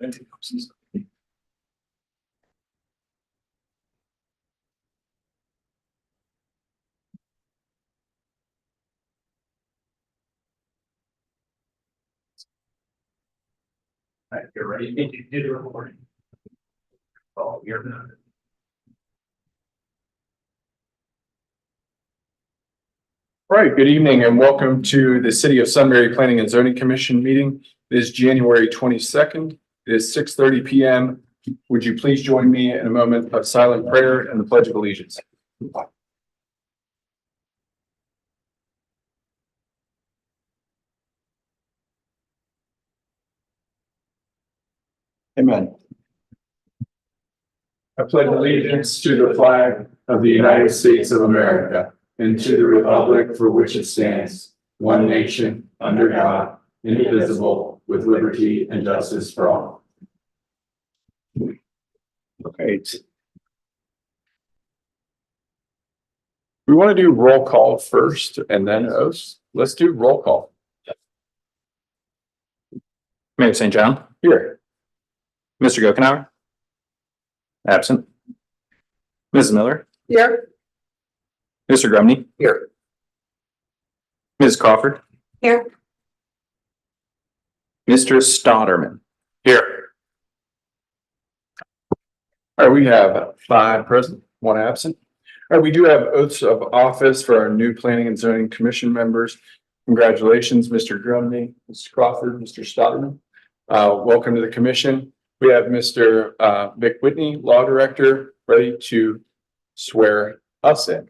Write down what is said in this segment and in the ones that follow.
Right, you're ready. You did the recording. Oh, you're not. All right, good evening and welcome to the City of Sunbury Planning and Zoning Commission meeting. It is January 22nd. It is 6:30 p.m. Would you please join me in a moment of silent prayer and the Pledge of Allegiance? Amen. I pledge allegiance to the flag of the United States of America and to the republic for which it stands, one nation, under God, indivisible, with liberty and justice for all. Okay. We want to do roll call first and then oaths. Let's do roll call. Mayor St. John, Here. Mr. Gokenhour, absent. Mrs. Miller, Here. Mr. Grumney, Here. Ms. Crawford, Here. Mr. Stotterman. Here. All right, we have 5 present, 1 absent. All right, we do have oaths of office for our new Planning and Zoning Commission members. Congratulations, Mr. Grumney, Mr. Crawford, Mr. Stotterman. Welcome to the commission. We have Mr. Vic Whitney, Law Director, ready to swear us in.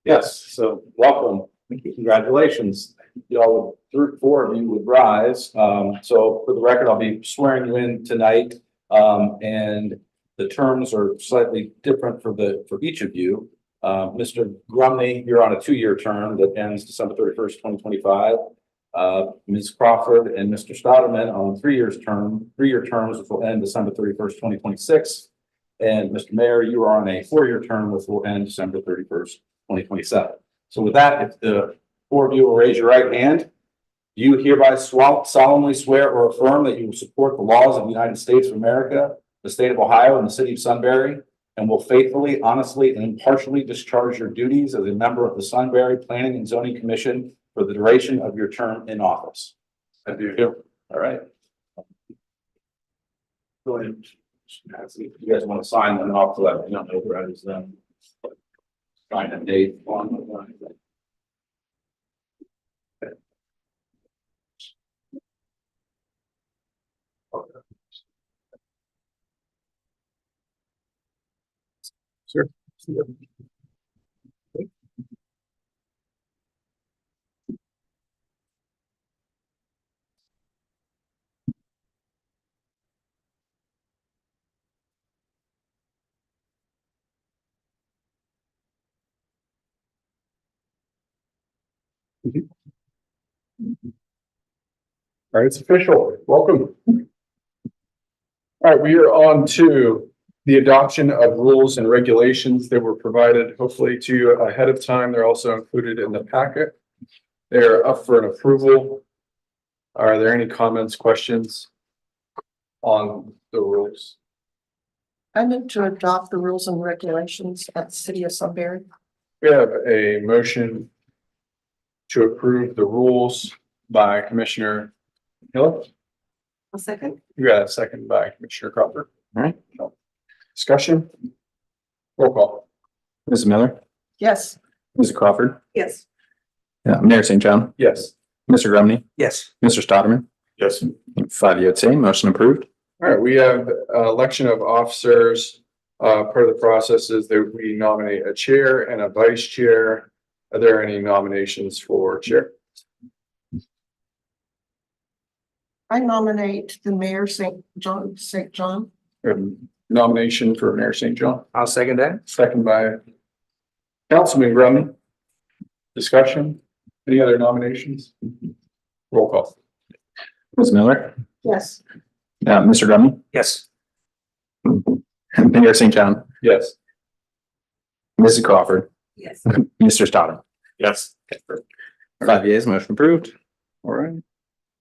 Yes, so welcome. Congratulations. Y'all, 4 of you would rise. So for the record, I'll be swearing you in tonight. And the terms are slightly different for each of you. Mr. Grumney, you're on a 2-year term that ends December 31st, 2025. Ms. Crawford and Mr. Stotterman on 3-year terms, which will end December 31st, 2026. And Mr. Mayor, you are on a 4-year term, which will end December 31st, 2027. So with that, if the 4 of you will raise your right hand, do you hereby solemnly swear or affirm that you will support the laws of the United States of America, the state of Ohio, and the city of Sunbury, and will faithfully, honestly, and impartially discharge your duties as a member of the Sunbury Planning and Zoning Commission for the duration of your term in office? I do. All right. Go ahead. If you guys want to sign them, I'll let me know where is them. Sign a date on the line. Sure. All right, it's official. Welcome. All right, we are on to the adoption of rules and regulations that were provided hopefully to you ahead of time. They're also included in the packet. They're up for an approval. Are there any comments, questions on the rules? I move to adopt the rules and regulations at the city of Sunbury. We have a motion to approve the rules by Commissioner Hill. A second. You got a second by Commissioner Crawford. All right. Discussion? Roll call. Mrs. Miller, Yes. Mrs. Crawford, Yes. Mayor St. John, Yes. Mr. Grumney, Yes. Mr. Stotterman. Yes. 5 votes same, motion approved. All right, we have election of officers. Part of the process is that we nominate a chair and a vice chair. Are there any nominations for chair? I nominate the mayor, St. John. Nomination for Mayor St. John, I'll second that. second by Councilman Grumman. Discussion? Any other nominations? Roll call. Mrs. Miller, Yes. Mr. Grumney, Yes. Mayor St. John, Yes. Mrs. Crawford, Yes. Mr. Stotterman. Yes. 5 yeas, motion approved. All right.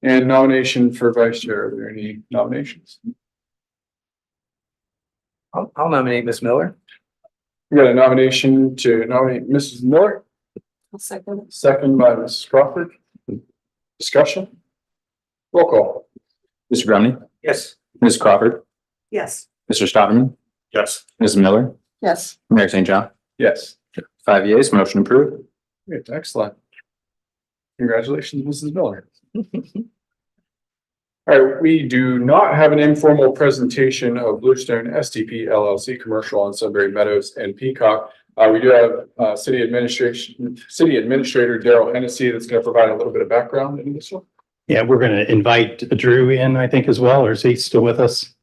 And nomination for vice chair. Are there any nominations? I'll nominate Ms. Miller. We got a nomination to nominate Mrs. Miller, I'll second. second by Mrs. Crawford. Discussion? Roll call. Mr. Grumney, Yes. Ms. Crawford, Yes. Mr. Stotterman, Yes. Ms. Miller, Yes. Mayor St. John. Yes. 5 yeas, motion approved. Great, excellent. Congratulations, Mrs. Miller. All right, we do not have an informal presentation of Bluestone STP LLC Commercial on Sunbury Meadows and Peacock. We do have City Administrator Daryl Hennessy that's going to provide a little bit of background in this one. Yeah, we're going to invite Drew in, I think, as well, or is he still with us?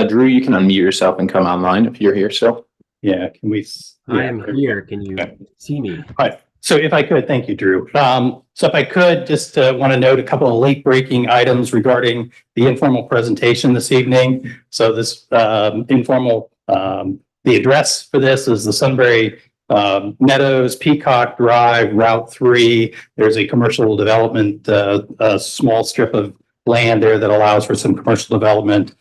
Drew, you can unmute yourself and come online if you're here still. Yeah, can we? I am here. Can you see me? All right. So if I could, thank you, Drew. So if I could, just want to note a couple of late breaking items regarding the informal presentation this evening. So this informal, the address for this is the Sunbury Meadows, Peacock Drive, Route 3. There's a commercial development, a small strip of land there that allows for some commercial development.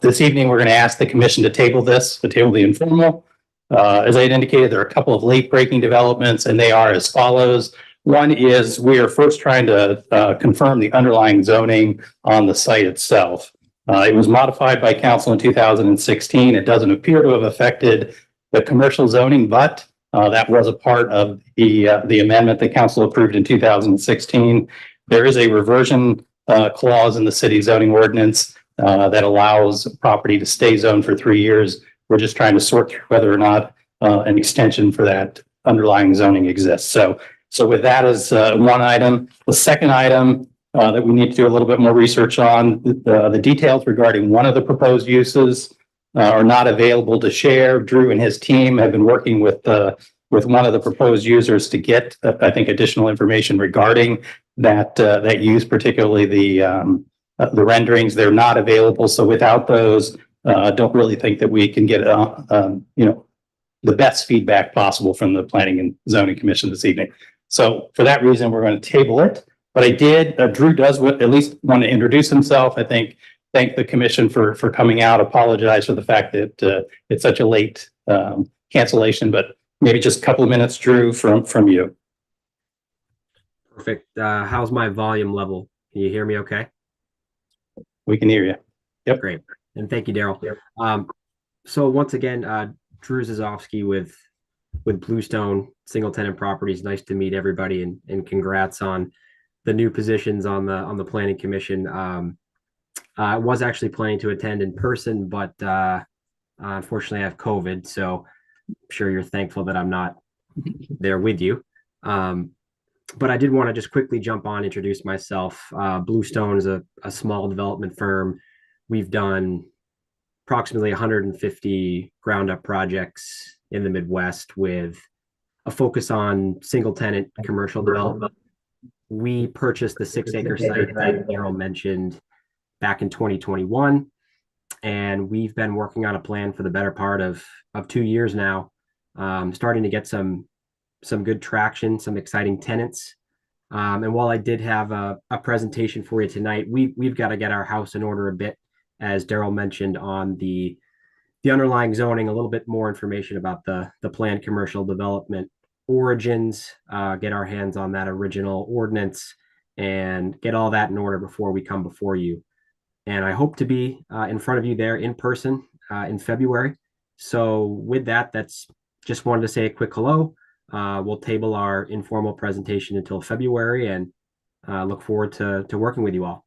This evening, we're going to ask the commission to table the informal. As I had indicated, there are a couple of late breaking developments and they are as follows. One is we are first trying to confirm the underlying zoning on the site itself. It was modified by council in 2016. It doesn't appear to have affected the commercial zoning, but that was a part of the amendment that council approved in 2016. There is a reversion clause in the city zoning ordinance that allows property to stay zoned for 3 years. We're just trying to sort through whether or not an extension for that underlying zoning exists. So with that as one item, the second item that we need to do a little bit more research on, the details regarding one of the proposed uses are not available to share. Drew and his team have been working with one of the proposed users to get, I think, additional information regarding that use, particularly the renderings. They're not available. So without those, don't really think that we can get, the best feedback possible from the Planning and Zoning Commission this evening. So for that reason, we're going to table it. But I did, Drew does at least want to introduce himself. I think, thank the commission for coming out, apologize for the fact that it's such a late cancellation, but maybe just a couple of minutes, Drew, from you. Perfect. How's my volume level? Can you hear me okay? We can hear you. Yep. Great. And thank you, Daryl. So once again, Drew Zazowski with Bluestone Single Tenant Properties. Nice to meet everybody and congrats on the new positions on the Planning Commission. I was actually planning to attend in person, but unfortunately I have COVID, so I'm sure you're thankful that I'm not there with you. But I did want to just quickly jump on, introduce myself. Bluestone is a small development firm. We've done approximately 150 ground up projects in the Midwest with a focus on single tenant commercial development. We purchased the 6-acre site that Daryl mentioned back in 2021. And we've been working on a plan for the better part of 2 years now, starting to get some good traction, some exciting tenants. And while I did have a presentation for you tonight, we've got to get our house in order a bit, as Daryl mentioned, on the underlying zoning, a little bit more information about the planned commercial development origins, get our hands on that original ordinance and get all that in order before we come before you. And I hope to be in front of you there in person in February. So with that, that's just wanted to say a quick hello. We'll table our informal presentation until February and look forward to working with you all.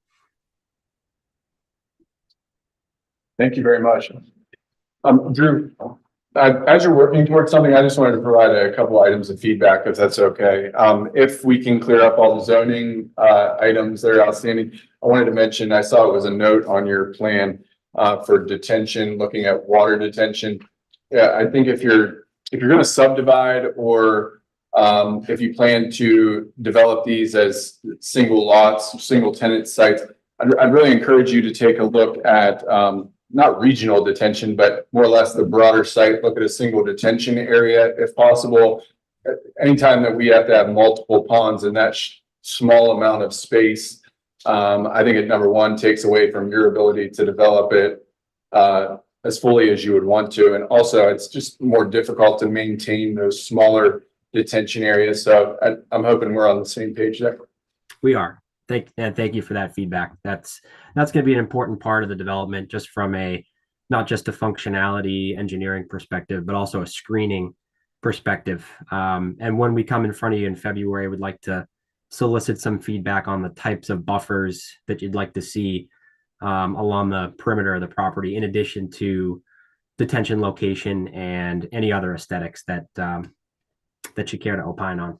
Thank you very much. Drew, as you're working towards something, I just wanted to provide a couple items of feedback, if that's okay. If we can clear up all the zoning items that are outstanding, I wanted to mention, I saw it was a note on your plan for detention, looking at water detention. Yeah, I think if you're going to subdivide or if you plan to develop these as single lots, single tenant sites, I'd really encourage you to take a look at not regional detention, but more or less the broader site. Look at a single detention area if possible. Anytime that we have to have multiple ponds in that small amount of space, I think it, number one, takes away from your ability to develop it as fully as you would want to. And also it's just more difficult to maintain those smaller detention areas. So I'm hoping we're on the same page there. We are. Thank you for that feedback. That's going to be an important part of the development, just from not just a functionality engineering perspective, but also a screening perspective. And when we come in front of you in February, we'd like to solicit some feedback on the types of buffers that you'd like to see along the perimeter of the property, in addition to detention location and any other aesthetics that you care to opine on.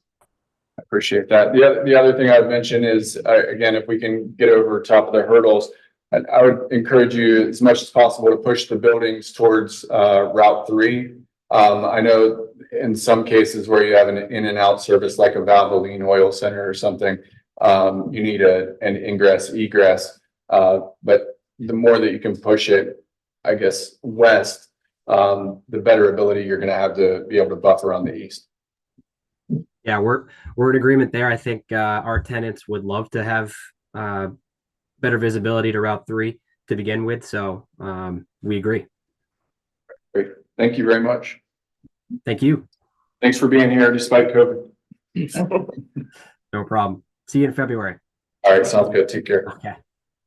I appreciate that. The other thing I'd mention is, again, if we can get over top of the hurdles, I would encourage you as much as possible to push the buildings towards Route 3. I know in some cases where you have an in and out service like a Valvoline Oil Center or something, you need an ingress egress. But the more that you can push it, I guess, west, the better ability you're going to have to be able to buffer on the east. Yeah, we're in agreement there. I think our tenants would love to have better visibility to Route 3 to begin with. So we agree. Great. Thank you very much. Thank you. Thanks for being here despite COVID. No problem. See you in February. All right, sounds good. Take care. Okay.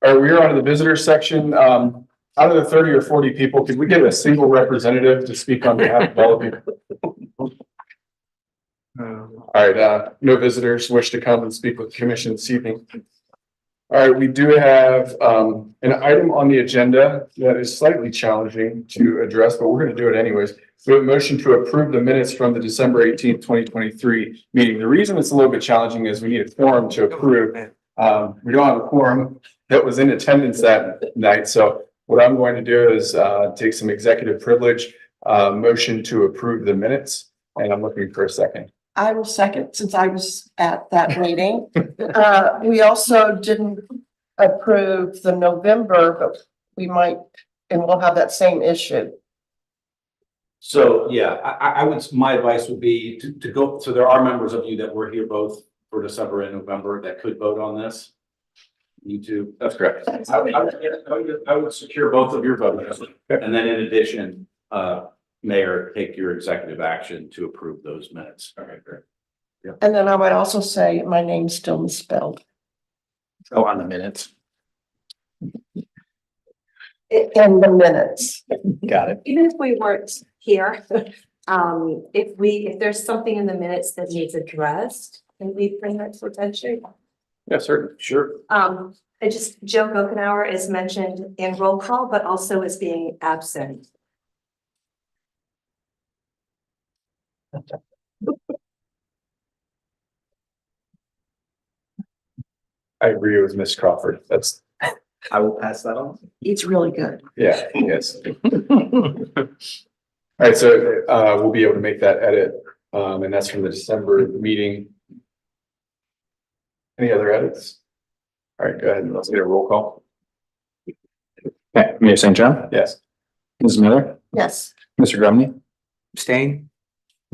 All right, we're on to the visitor section. Out of the 30 or 40 people, could we get a single representative to speak on behalf of all of you? All right, no visitors wish to come and speak with the commission this evening. All right, we do have an item on the agenda that is slightly challenging to address, but we're going to do it anyways. We have a motion to approve the minutes from the December 18th, 2023 meeting. The reason it's a little bit challenging is we need a quorum to approve. We don't have a quorum that was in attendance that night. So what I'm going to do is take some executive privilege, motion to approve the minutes, and I'm looking for a second. I will second, since I was at that meeting. We also didn't approve the November, but we might, and we'll have that same issue. So, yeah, I would, my advice would be to go, so there are members of you that were here both for December and November that could vote on this. You two. That's correct. I would secure both of your votes. And then in addition, Mayor, take your executive action to approve those minutes. All right, great. Yeah. And then I would also say my name's still misspelled. Oh, on the minutes. In the minutes. Got it. Even if we weren't here, if there's something in the minutes that needs addressed, can we bring that to attention? Yes, sir. Sure. Joe Gokenauer is mentioned in roll call, but also as being absent. I agree with Ms. Crawford. I will pass that on. It's really good. Yeah, yes. All right, so we'll be able to make that edit, and that's from the December meeting. Any other edits? All right, go ahead and let's get a roll call. Okay, Mayor St. John, Yes. Ms. Miller, Yes. Mr. Grumney, Abstain.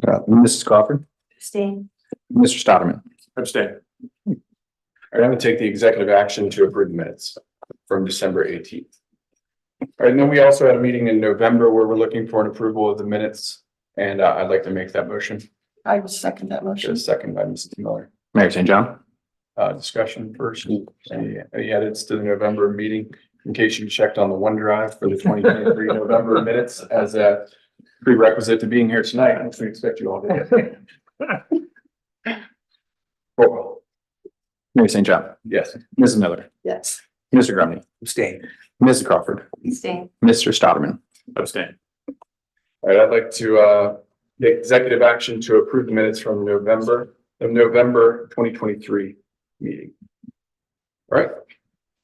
Mrs. Crawford, Abstain. Mr. Stotterman. Abstain. All right, I'm gonna take the executive action to approve the minutes from December 18th. All right, and then we also had a meeting in November where we're looking for an approval of the minutes, and I'd like to make that motion. I will second that motion. Just second by Mrs. Miller. Mayor St. John. Discussion first. Any edits to the November meeting? In case you checked on the OneDrive for the 2023 November minutes as a prerequisite to being here tonight, which we expect you all to get. Roll call. Mayor St. John, Yes. Mrs. Miller, Yes. Mr. Grumney, Abstain. Mrs. Crawford, Abstain. Mr. Stotterman. Abstain. All right, I'd like to take executive action to approve the minutes from November 2023 meeting. All right,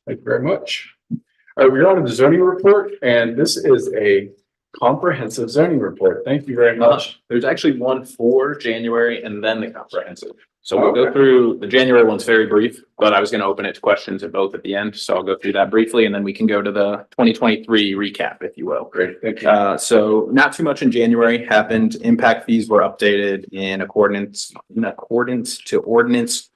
thank you very much. All right, we're on to the zoning report, and this is a comprehensive zoning report. Thank you very much. There's actually one for January and then the comprehensive. So we'll Okay. go through, the January one's very brief, but I was going to open it to questions at both at the end. So I'll go through that briefly and then we can go to the 2023 recap, if you will. Great, thank you. So not too much in January happened. Impact fees were updated in accordance to ordinance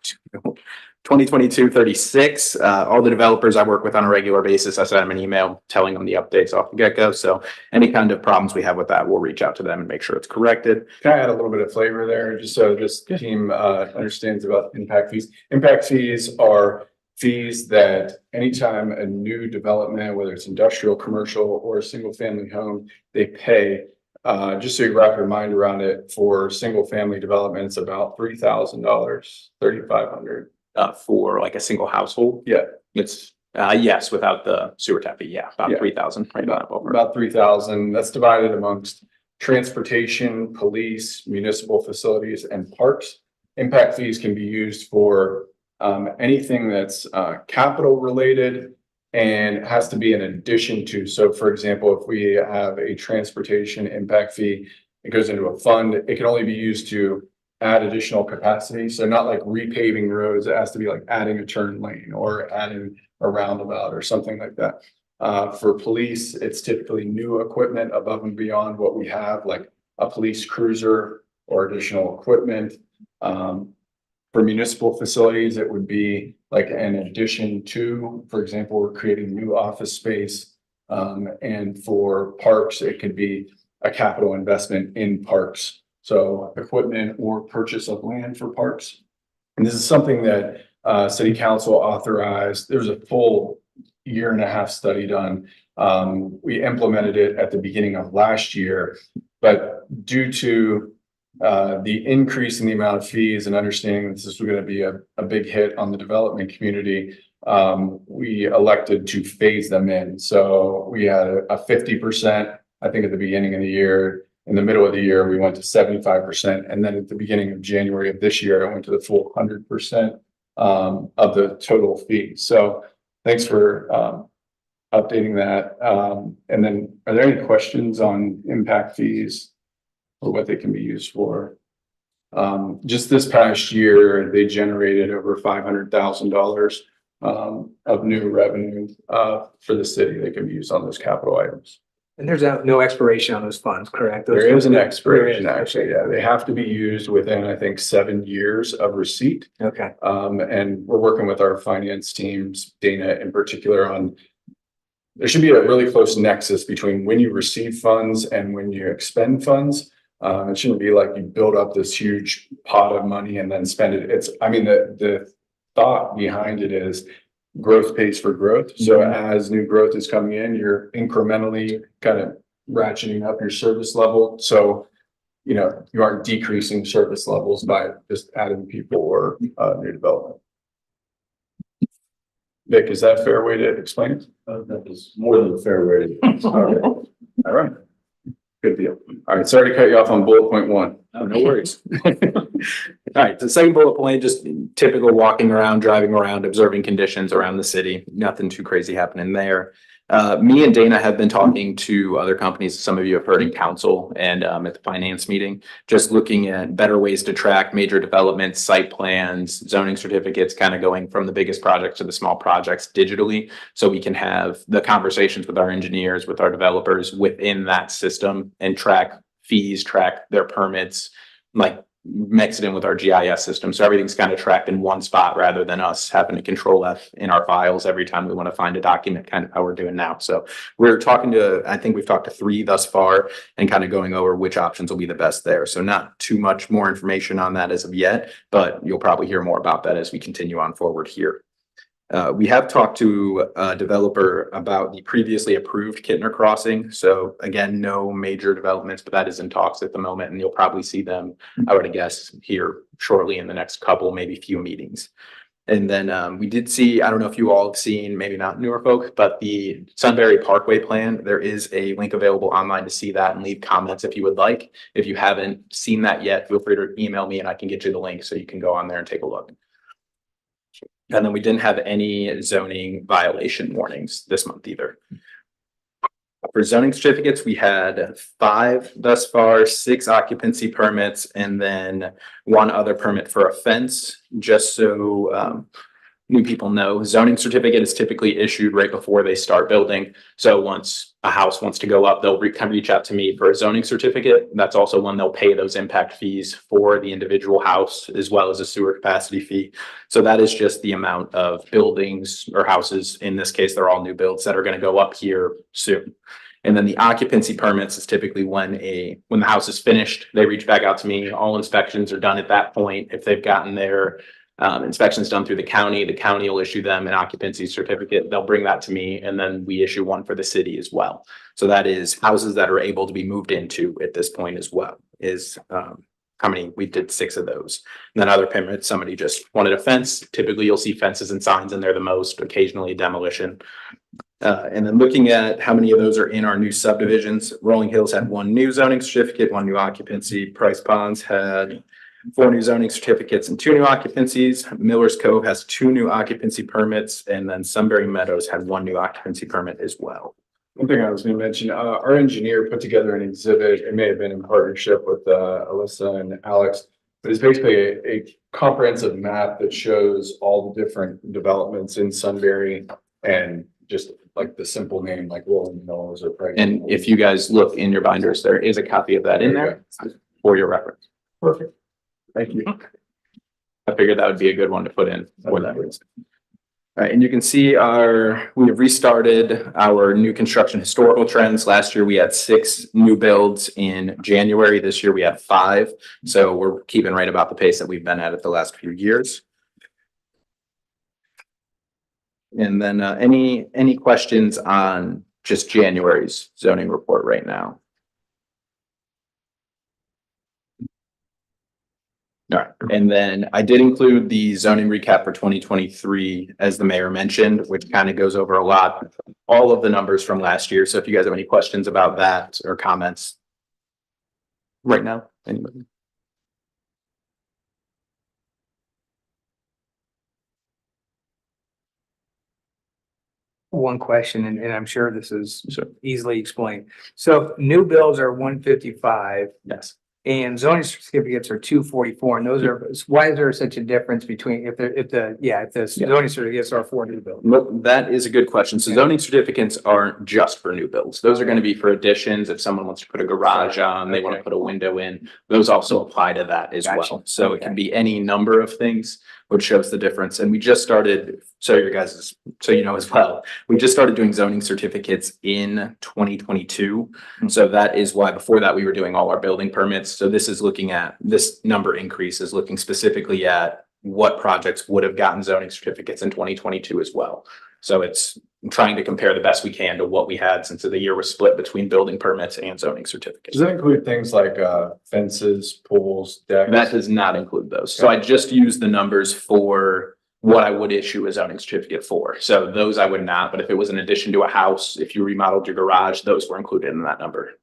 2022-36. All the developers I work with on a regular basis, I send them an email telling them the updates off the get-go. So any kind of problems we have with that, we'll reach out to them and make sure it's corrected. Can I add a little bit of flavor there, just so this team understands about impact fees? Impact fees are fees that anytime a new development, whether it's industrial, commercial, or a single family home, they pay. Just so you wrap your mind around it, for single family development, it's about $3,000, $3,500. For like a single household. Yeah. It's, yes, without the sewer tap fee. Yeah, about Yeah. 3,000, right? About 3,000. That's divided amongst transportation, police, municipal facilities, and parks. Impact fees can be used for anything that's capital related and has to be in addition to. So for example, if we have a transportation impact fee, it goes into a fund. It can only be used to add additional capacity. So not like repaving roads, it has to be like adding a turn lane or adding a roundabout or something like that. For police, it's typically new equipment above and beyond what we have, like a police cruiser or additional equipment. For municipal facilities, it would be like an addition to, for example, we're creating new office space. And for parks, it could be a capital investment in parks. So equipment or purchase of land for parks. And this is something that city council authorized. There's a full 1.5 year study done. We implemented it at the beginning of last year, but due to the increase in the amount of fees and understanding that this was going to be a big hit on the development community, we elected to phase them in. So we had a 50%, I think at the beginning of the year. In the middle of the year, we went to 75%. And then at the beginning of January of this year, I went to the full 100% of the total fee. So thanks for updating that. And then are there any questions on impact fees or what they can be used for? Just this past year, they generated over $500,000 of new revenue for the city that can be used on those capital items. And there's no expiration on those funds, correct? Those There is an funds- expiration, there is, actually. Yeah, they have to be used within, I think, 7 years of receipt. Okay. And we're working with our finance teams, Dana in particular, on. There should be a really close nexus between when you receive funds and when you expend funds. It shouldn't be like you build up this huge pot of money and then spend it. The thought behind it is growth pays for growth. So as new growth is coming in, you're incrementally kind of ratcheting up your service level. So, you aren't decreasing service levels by just adding people or new development. Vic, is that a fair way to explain it? That is more than a fair way to. All right. Good deal. All right. Sorry to cut you off on bullet point 1. Oh, no worries. All right, the second bullet point, just typical walking around, driving around, observing conditions around the city. Nothing too crazy happening there. Me and Dana have been talking to other companies. Some of you have heard in council and at the finance meeting, just looking at better ways to track major developments, site plans, zoning certificates, kind of going from the biggest projects to the small projects digitally. So we can have the conversations with our engineers, with our developers within that system and track fees, track their permits, like mix it in with our GIS system. So everything's kind of tracked in one spot rather than us having to control F in our files every time we want to find a document, kind of how we're doing now. So we're talking to, I think we've talked to 3 thus far and kind of going over which options will be the best there. So not too much more information on that as of yet, but you'll probably hear more about that as we continue on forward here. We have talked to a developer about the previously approved Kittner Crossing. So again, no major developments, but that is in talks at the moment, and you'll probably see them, I would guess, here shortly in the next couple, maybe few meetings. And then we did see, I don't know if you all have seen, maybe not newer folk, but the Sunbury Parkway plan. There is a link available online to see that and leave comments if you would like. If you haven't seen that yet, feel free to email me and I can get you the link so you can go on there and take a look. And then we didn't have any zoning violation warnings this month either. For zoning certificates, we had 5 thus far, 6 occupancy permits, and then 1 other permit for a fence. Just so new people know, zoning certificate is typically issued right before they start building. So once a house wants to go up, they'll come reach out to me for a zoning certificate. That's also when they'll pay those impact fees for the individual house as well as a sewer capacity fee. So that is just the amount of buildings or houses, in this case, they're all new builds that are going to go up here soon. And then the occupancy permits is typically when the house is finished, they reach back out to me. All inspections are done at that point. If they've gotten their inspections done through the county will issue them an occupancy certificate. They'll bring that to me, and then we issue one for the city as well. So that is houses that are able to be moved into at this point as well, is how many, we did 6 of those. And then other permits, somebody just wanted a fence. Typically you'll see fences and signs in there the most, occasionally demolition. And then looking at how many of those are in our new subdivisions, Rolling Hills had 1 new zoning certificate, 1 new occupancy. Price Ponds had 4 new zoning certificates and 2 new occupancies. Miller's Cove has 2 new occupancy permits, and then Sunbury Meadows had 1 new occupancy permit as well. One thing I was gonna mention, our engineer put together an exhibit. It may have been in partnership with Alyssa and Alex. But it's basically a comprehensive map that shows all the different developments in Sunbury, and just like the simple name, like Rolling Mills or Craig. And if you guys look in your binders, there is a copy of that in there for your reference. Perfect. Thank you. I figured that would be a good one to put in for that reason. All right, and you can see we have restarted our new construction historical trends. Last year, we had 6 new builds in January. This year, we have 5. So we're keeping right about the pace that we've been at the last few years. And then any questions on just January's zoning report right now? All right, and then I did include the zoning recap for 2023, as the mayor mentioned, which kind of goes over all of the numbers from last year. So if you guys have any questions about that or comments right now, anybody? One question, and I'm sure this is easily explained. So new builds are 155 Yes. and zoning certificates are 244. And those are, why is there such a difference between if the zoning certificates are for new builds? Look, that is a good question. So zoning certificates aren't just for new builds. Those are going to be for additions. If someone wants to put a garage on, they want to put a window in, those also apply to that as Gotcha. well. So it can be any number of things, which shows the difference. And we just started, so you guys, so you know as well, we just started doing zoning certificates in 2022. So that is why before that we were doing all our building permits. So this is looking at, this number increase is looking specifically at what projects would have gotten zoning certificates in 2022 as well. So it's trying to compare the best we can to what we had since the year was split between building permits and zoning certificates. Does that include things like fences, pools, decks? That does not include those. So I just used the numbers for what I would issue a zoning certificate for. So those I would not, but if it was an addition to a house, if you remodeled your garage, those were included in that number.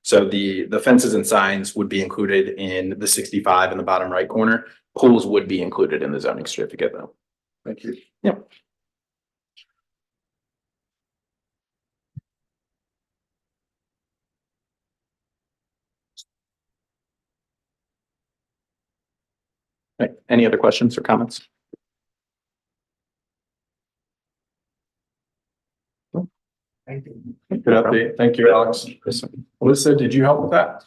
So the fences and signs would be included in the 65 in the bottom right corner. Pools would be included in the zoning certificate though. Thank you. Yep. Right. Any other questions or comments? Thank you. Good update. Thank you, Alex. Alyssa, did you help with that?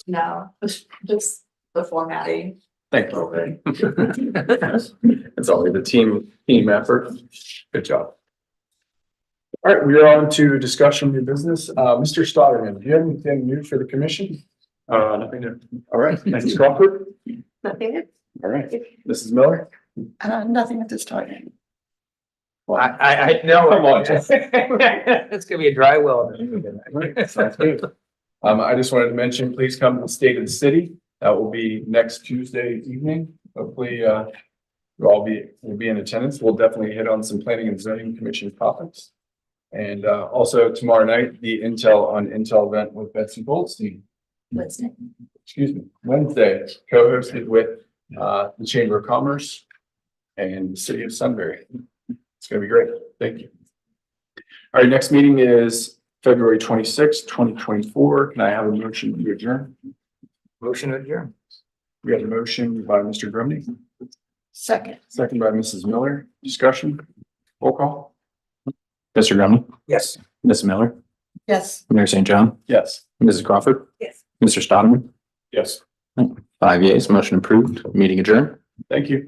No, just the formatting. Thank you. It's always the team effort. Good job. All right, we are on to discussion new business. Mr. Stotterman, do you have anything new for the commission? Nothing new. All right, Mrs. Crawford. Nothing. All right, Mrs. Miller. Nothing at this time. I know. Come on. It's gonna be a dry well. Sounds good. I just wanted to mention, please come to the State of the City. That will be next Tuesday evening. Hopefully, we'll be in attendance. We'll definitely hit on some planning and zoning commission topics. And also tomorrow night, the Intel on Intel event with Betsy Goldstein. Wednesday. Excuse me, Wednesday, co-hosted with the Chamber of Commerce and the City of Sunbury. It's gonna be great. Thank you. All right, next meeting is February 26th, 2024. Can I have a motion to adjourn? Motion adjourned. We have a motion by Mr. Grumney, Second. Second by Mrs. Miller. Discussion? Roll call? Mr. Grumney, Yes. Ms. Miller, Yes. Mayor St. John, Yes. Mrs. Crawford, Yes. Mr. Stoddard. Yes. 5 yeas, motion approved, meeting adjourned. Thank you.